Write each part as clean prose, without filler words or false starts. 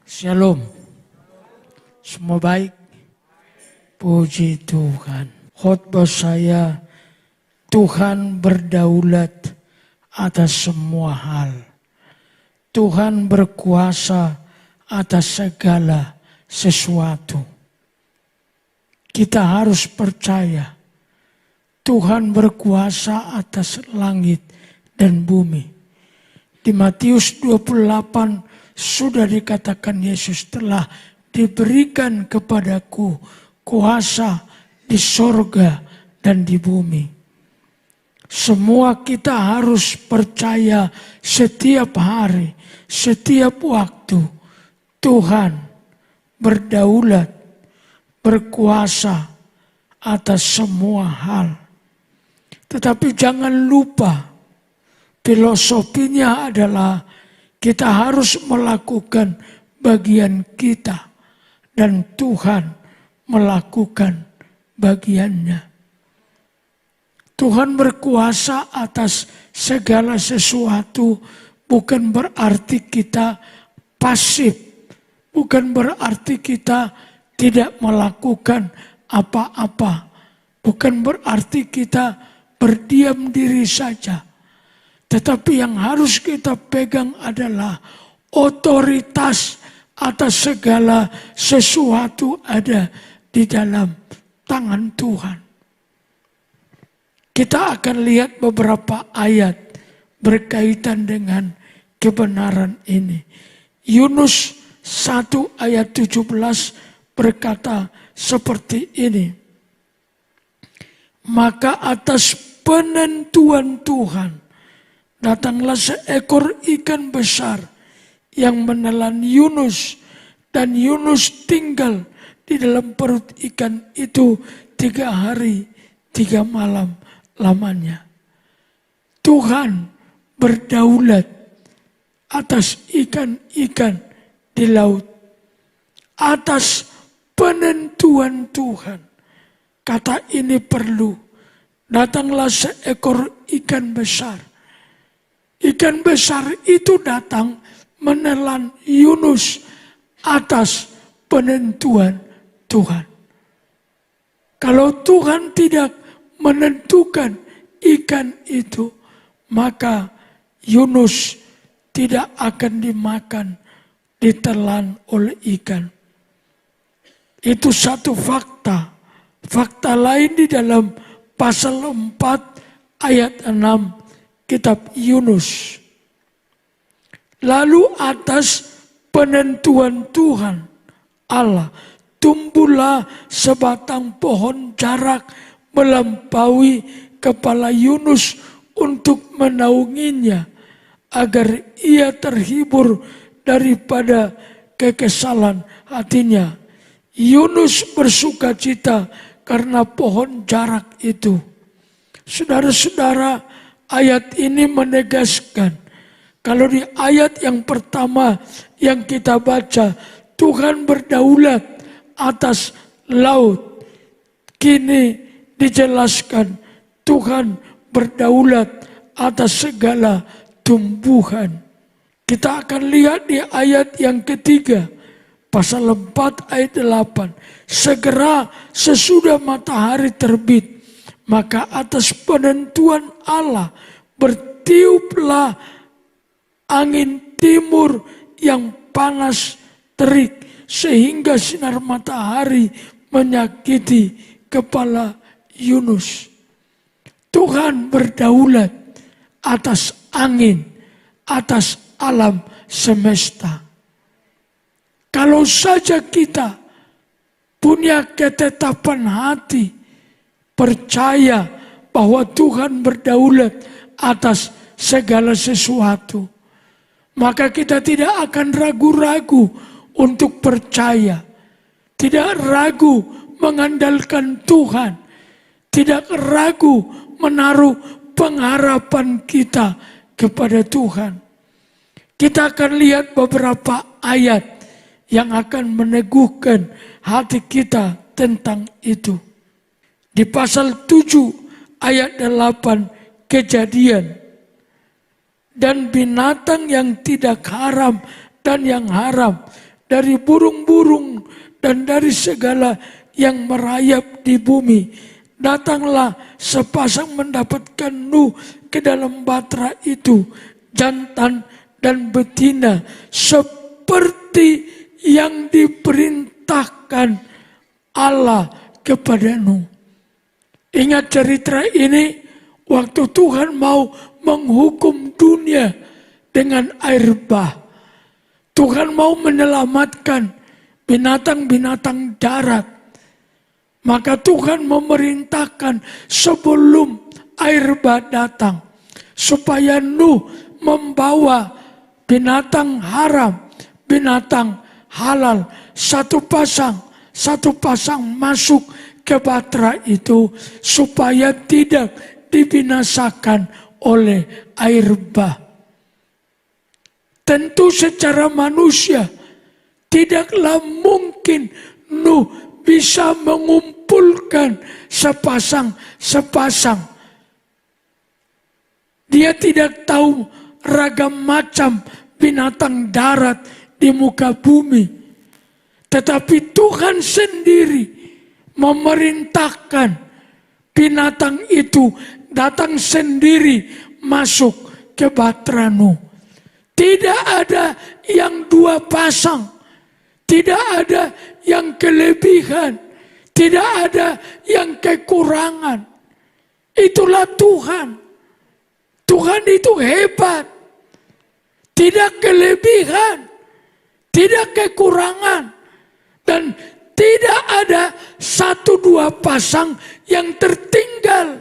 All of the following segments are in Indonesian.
Shalom. Semua baik? Puji Tuhan. Khotbah saya, Tuhan berdaulat atas semua hal. Tuhan berkuasa atas segala sesuatu. Kita harus percaya Tuhan berkuasa atas langit dan bumi. Di Matius 28 sudah dikatakan Yesus telah diberikan kepadaku kuasa di sorga dan di bumi. Semua kita harus percaya setiap hari, setiap waktu Tuhan berdaulat, berkuasa atas semua hal. Tetapi jangan lupa, filosofinya adalah kita harus melakukan bagian kita dan Tuhan melakukan bagiannya. Tuhan berkuasa atas segala sesuatu bukan berarti kita pasif, bukan berarti kita tidak melakukan apa-apa, bukan berarti kita berdiam diri saja. Tetapi yang harus kita pegang adalah otoritas atas segala sesuatu ada di dalam tangan Tuhan. Kita akan lihat beberapa ayat berkaitan dengan kebenaran ini. Yunus 1 ayat 17 berkata seperti ini. Maka atas penentuan Tuhan, datanglah seekor ikan besar yang menelan Yunus, dan Yunus tinggal di dalam perut ikan itu 3 hari 3 malam lamanya. Tuhan berdaulat atas ikan-ikan di laut, atas penentuan Tuhan. Kata ini perlu, datanglah seekor ikan besar. Ikan besar itu datang menelan Yunus atas penentuan Tuhan. Kalau Tuhan tidak menentukan ikan itu, maka Yunus tidak akan dimakan, ditelan oleh ikan. Itu satu fakta. Fakta lain di dalam pasal 4 ayat 6 kitab Yunus. Lalu atas penentuan Tuhan Allah, tumbuhlah sebatang pohon jarak melampaui kepala Yunus untuk menaunginya, agar ia terhibur daripada kekesalan hatinya. Yunus bersukacita karena pohon jarak itu. Saudara-saudara, ayat ini menegaskan, kalau di ayat yang pertama yang kita baca, Tuhan berdaulat atas laut. Kini dijelaskan, Tuhan berdaulat atas segala tumbuhan. Kita akan lihat di ayat yang ketiga, pasal 4 ayat 8. Segera sesudah matahari terbit, maka atas penentuan Allah bertiuplah angin timur yang panas terik, sehingga sinar matahari menyakiti kepala Yunus. Tuhan berdaulat atas angin, atas alam semesta. Kalau saja kita punya ketetapan hati, percaya bahwa Tuhan berdaulat atas segala sesuatu, maka kita tidak akan ragu-ragu untuk percaya, tidak ragu mengandalkan Tuhan, tidak ragu menaruh pengharapan kita kepada Tuhan. Kita akan lihat beberapa ayat yang akan meneguhkan hati kita tentang itu. Di pasal 7 ayat 8 Kejadian, dan binatang yang tidak haram dan yang haram, dari burung-burung, dan dari segala yang merayap di bumi. Datanglah sepasang mendapatkan Nuh ke dalam batra itu, jantan dan betina, seperti yang diperintahkan Allah kepada Nuh. Ingat cerita ini, waktu Tuhan mau menghukum dunia dengan air bah. Tuhan mau menyelamatkan binatang-binatang darat. Maka Tuhan memerintahkan sebelum air bah datang, supaya Nuh membawa binatang haram, binatang halal, satu pasang masuk ke batra itu, supaya tidak dibinasakan oleh air bah. Tentu secara manusia tidaklah mungkin Nuh bisa mengumpulkan sepasang. Dia tidak tahu ragam macam binatang darat di muka bumi. Tetapi Tuhan sendiri memerintahkan binatang itu datang sendiri masuk ke batra Nuh. Tidak ada yang dua pasang. Tidak ada yang kelebihan, tidak ada yang kekurangan. Itulah Tuhan. Tuhan itu hebat. Tidak kelebihan, tidak kekurangan. Dan tidak ada satu dua pasang yang tertinggal.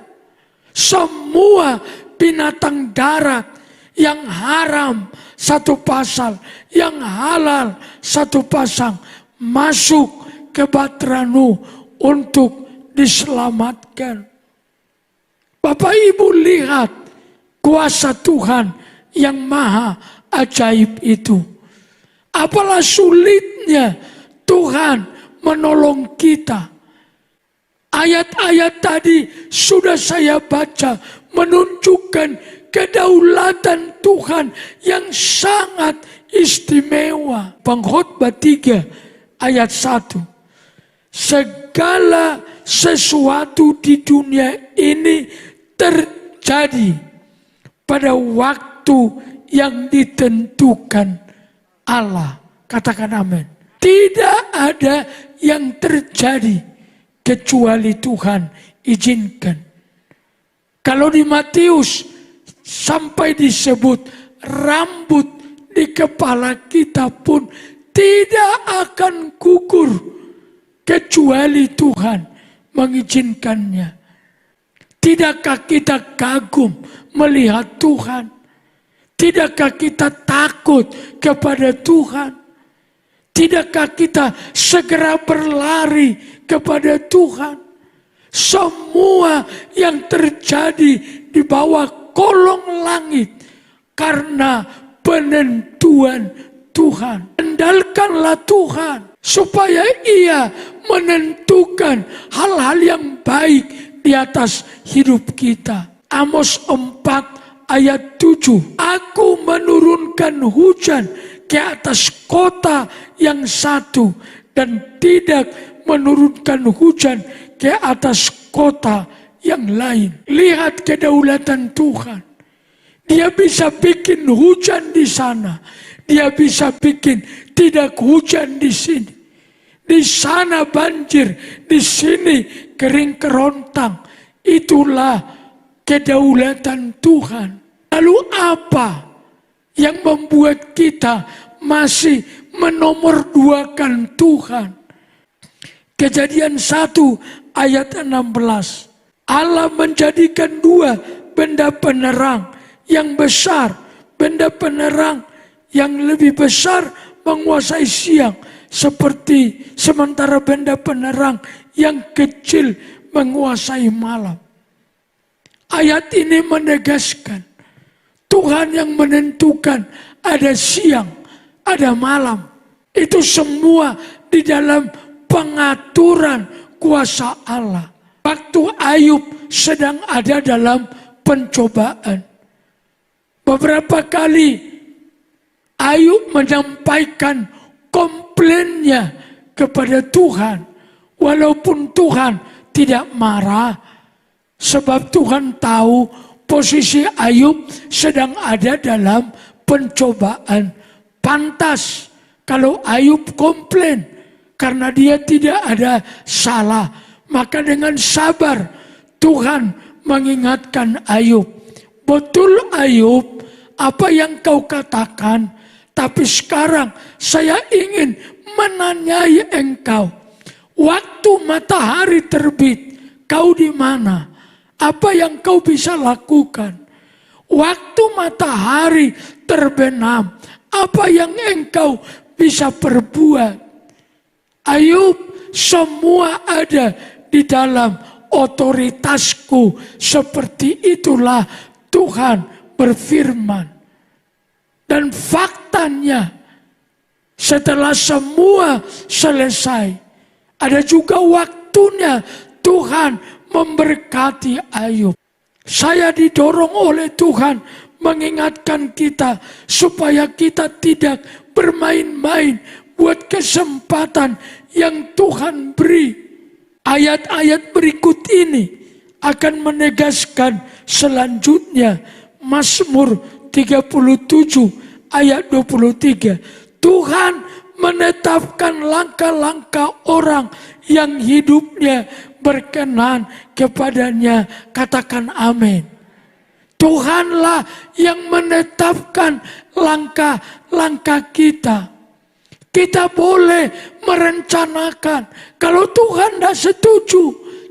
Semua binatang darat yang haram satu pasang, yang halal satu pasang, masuk ke batra Nuh untuk diselamatkan. Bapak Ibu lihat kuasa Tuhan yang maha ajaib itu. Apalah sulitnya Tuhan menolong kita. Ayat-ayat tadi sudah saya baca menunjukkan kedaulatan Tuhan yang sangat istimewa. Pengkhotbah 3 ayat 1. Segala sesuatu di dunia ini terjadi pada waktu yang ditentukan Allah. Katakan amin. Tidak ada yang terjadi kecuali Tuhan izinkan. Kalau di Matius sampai disebut rambut di kepala kita pun tidak akan gugur kecuali Tuhan mengizinkannya. Tidakkah kita kagum melihat Tuhan? Tidakkah kita takut kepada Tuhan? Tidakkah kita segera berlari kepada Tuhan? Semua yang terjadi di bawah kolong langit karena penentuan Tuhan. Andalkanlah Tuhan supaya Ia menentukan hal-hal yang baik di atas hidup kita. Amos 4 ayat 7. Aku menurunkan hujan ke atas kota yang satu dan tidak menurunkan hujan ke atas kota yang lain. Lihat kedaulatan Tuhan. Dia bisa bikin hujan di sana. Dia bisa bikin tidak hujan di sini. Di sana banjir, di sini kering kerontang. Itulah kedaulatan Tuhan. Lalu apa yang membuat kita masih menomorduakan Tuhan? Kejadian 1 ayat 16. Allah menjadikan dua benda penerang yang besar. Benda penerang yang lebih besar menguasai siang. Sementara benda penerang yang kecil menguasai malam. Ayat ini menegaskan Tuhan yang menentukan ada siang, ada malam. Itu semua di dalam pengaturan kuasa Allah. Waktu Ayub sedang ada dalam pencobaan. Beberapa kali Ayub menyampaikan komplainnya kepada Tuhan. Walaupun Tuhan tidak marah, sebab Tuhan tahu posisi Ayub sedang ada dalam pencobaan. Pantas kalau Ayub komplain karena dia tidak ada salah. Maka dengan sabar Tuhan mengingatkan Ayub. Betul Ayub, apa yang kau katakan, tapi sekarang saya ingin menanyai engkau. Waktu matahari terbit, kau di mana? Apa yang kau bisa lakukan? Waktu matahari terbenam, apa yang engkau bisa perbuat? Ayub, semua ada di dalam otoritasku. Seperti itulah Tuhan berfirman. Dan faktanya, setelah semua selesai, ada juga waktunya Tuhan memberkati Ayub. Saya didorong oleh Tuhan mengingatkan kita supaya kita tidak bermain-main buat kesempatan yang Tuhan beri. Ayat-ayat berikut ini akan menegaskan selanjutnya. Mazmur 37 ayat 23. Tuhan menetapkan langkah-langkah orang yang hidupnya berkenan kepadanya. Katakan amin. Tuhanlah yang menetapkan langkah-langkah kita. Kita boleh merencanakan. Kalau Tuhan tidak setuju,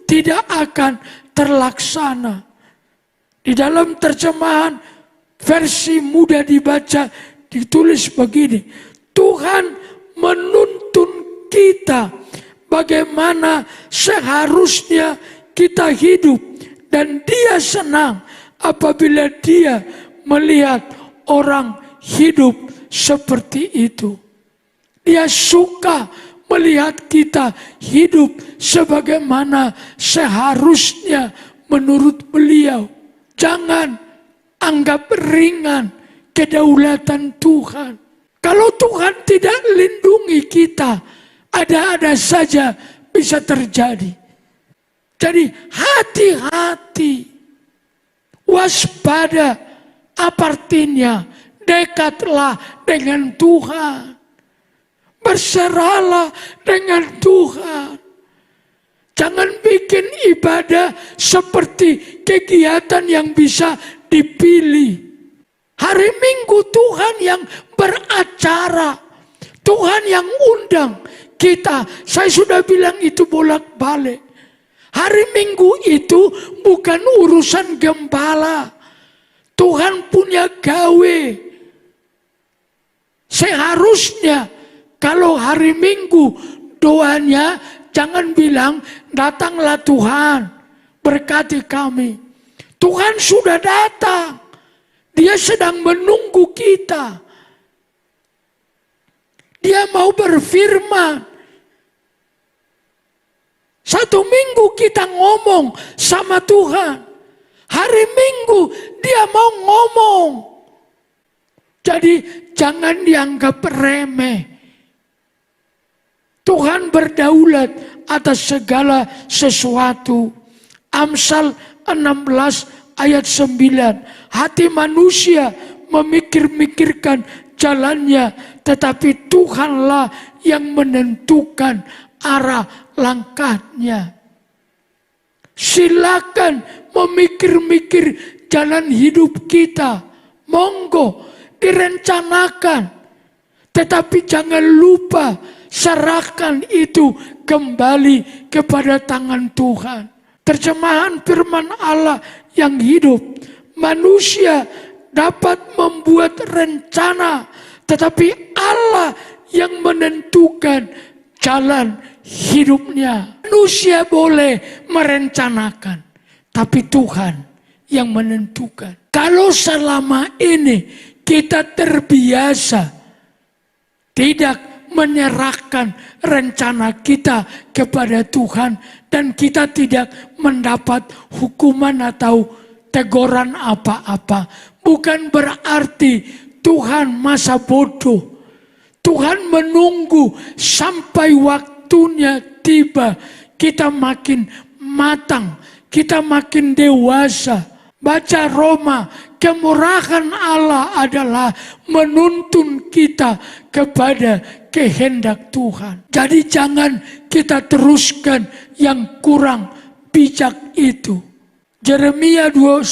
tidak akan terlaksana. Di dalam terjemahan versi mudah dibaca ditulis begini. Tuhan menuntun kita bagaimana seharusnya kita hidup. Dan dia senang apabila dia melihat orang hidup seperti itu. Dia suka melihat kita hidup sebagaimana seharusnya menurut beliau. Jangan anggap ringan kedaulatan Tuhan. Kalau Tuhan tidak lindungi kita, ada-ada saja bisa terjadi. Jadi hati-hati, waspada, apa artinya? Dekatlah dengan Tuhan. Berserahlah dengan Tuhan. Jangan bikin ibadah seperti kegiatan yang bisa dipilih. Hari Minggu Tuhan yang beracara. Tuhan yang undang kita. Saya sudah bilang itu bolak-balik. Hari Minggu itu bukan urusan gembala. Tuhan punya gawe. Seharusnya kalau hari Minggu doanya jangan bilang datanglah Tuhan berkati kami. Tuhan sudah datang. Dia sedang menunggu kita. Dia mau berfirman. Satu minggu kita ngomong sama Tuhan. Hari Minggu dia mau ngomong. Jadi jangan dianggap remeh. Tuhan berdaulat atas segala sesuatu. Amsal 16 ayat 9. Hati manusia memikir-mikirkan jalannya, tetapi Tuhanlah yang menentukan arah langkahnya. Silakan memikir-mikir jalan hidup kita. Monggo direncanakan. Tetapi jangan lupa serahkan itu kembali kepada tangan Tuhan. Terjemahan firman Allah yang hidup. Manusia dapat membuat rencana, tetapi Allah yang menentukan jalan hidupnya. Manusia boleh merencanakan, tapi Tuhan yang menentukan. Kalau selama ini kita terbiasa tidak menyerahkan rencana kita kepada Tuhan dan kita tidak mendapat hukuman atau teguran apa-apa, bukan berarti Tuhan masa bodoh. Tuhan menunggu sampai waktunya tiba. Kita makin matang, kita makin dewasa. Baca Roma, kemurahan Allah adalah menuntun kita kepada kehendak Tuhan. Jadi jangan kita teruskan yang kurang bijak itu. Yeremia 10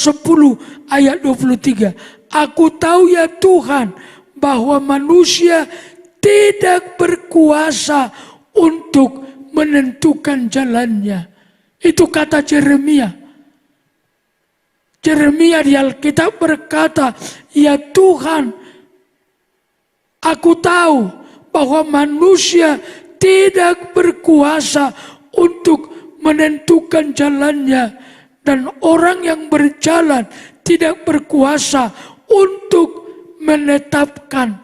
ayat 23. Aku tahu ya Tuhan bahwa manusia tidak berkuasa untuk menentukan jalannya. Itu kata Yeremia. Yeremia di Alkitab berkata, ya Tuhan, aku tahu bahwa manusia tidak berkuasa untuk menentukan jalannya. Dan orang yang berjalan tidak berkuasa untuk menetapkan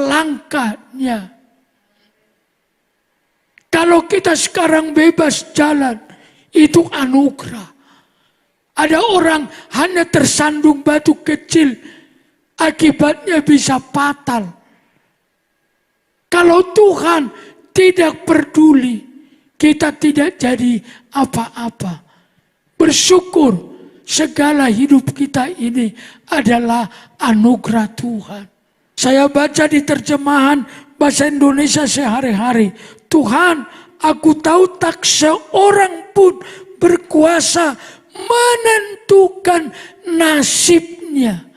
langkahnya. Kalau kita sekarang bebas jalan, itu anugerah. Ada orang hanya tersandung batu kecil, akibatnya bisa fatal. Kalau Tuhan tidak peduli, kita tidak jadi apa-apa. Bersyukur segala hidup kita ini adalah anugerah Tuhan. Saya baca di terjemahan bahasa Indonesia sehari-hari. Tuhan, aku tahu tak seorang pun berkuasa menentukan nasibnya.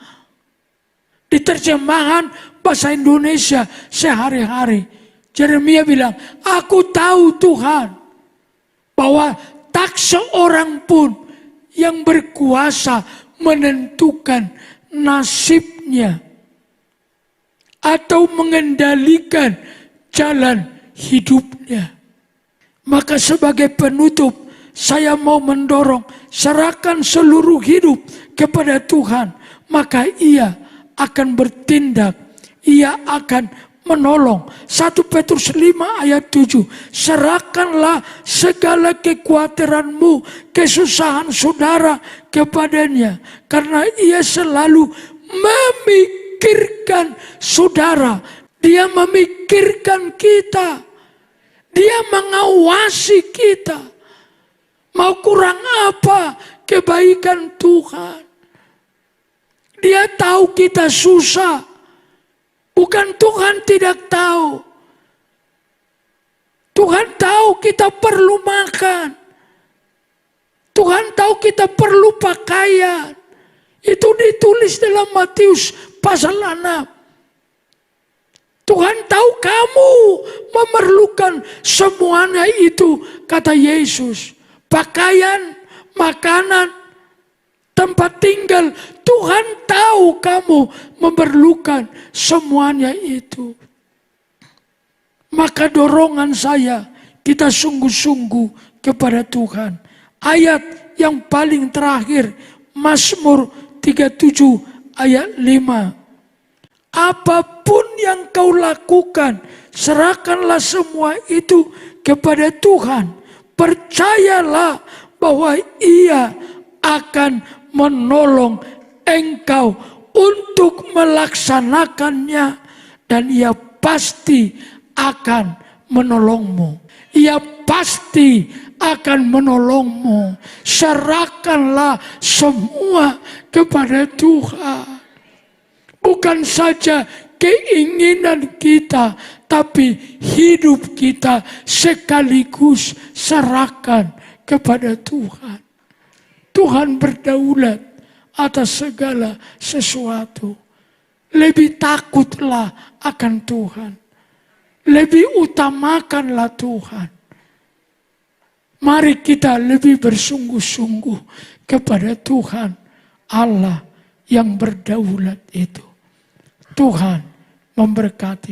Di terjemahan bahasa Indonesia sehari-hari, Yeremia bilang, aku tahu Tuhan bahwa tak seorang pun yang berkuasa menentukan nasibnya atau mengendalikan jalan hidupnya. Maka sebagai penutup, saya mau mendorong, serahkan seluruh hidup kepada Tuhan. Maka Ia akan bertindak, Ia akan menolong. 1 Petrus 5 ayat 7. Serahkanlah segala kekhawatiranmu, kesusahan saudara kepadanya. Karena Ia selalu memikirkan saudara. Dia memikirkan kita. Dia mengawasi kita. Mau kurang apa kebaikan Tuhan? Dia tahu kita susah. Bukan Tuhan tidak tahu. Tuhan tahu kita perlu makan. Tuhan tahu kita perlu pakaian. Itu ditulis dalam Matius pasal 6. Tuhan tahu kamu memerlukan semuanya itu, kata Yesus. Pakaian, makanan, tempat tinggal. Tuhan tahu kamu memerlukan semuanya itu. Maka dorongan saya, kita sungguh-sungguh kepada Tuhan. Ayat yang paling terakhir, Mazmur 37 ayat 5. Apapun yang kau lakukan, serahkanlah semua itu kepada Tuhan. Percayalah bahwa Ia akan menolong engkau untuk melaksanakannya, dan Ia pasti akan menolongmu. Ia pasti akan menolongmu. Serahkanlah semua kepada Tuhan. Bukan saja keinginan kita, tapi hidup kita sekaligus serahkan kepada Tuhan. Tuhan berdaulat atas segala sesuatu. Lebih takutlah akan Tuhan. Lebih utamakanlah Tuhan. Mari kita lebih bersungguh-sungguh kepada Tuhan Allah yang berdaulat itu. Tuhan memberkati.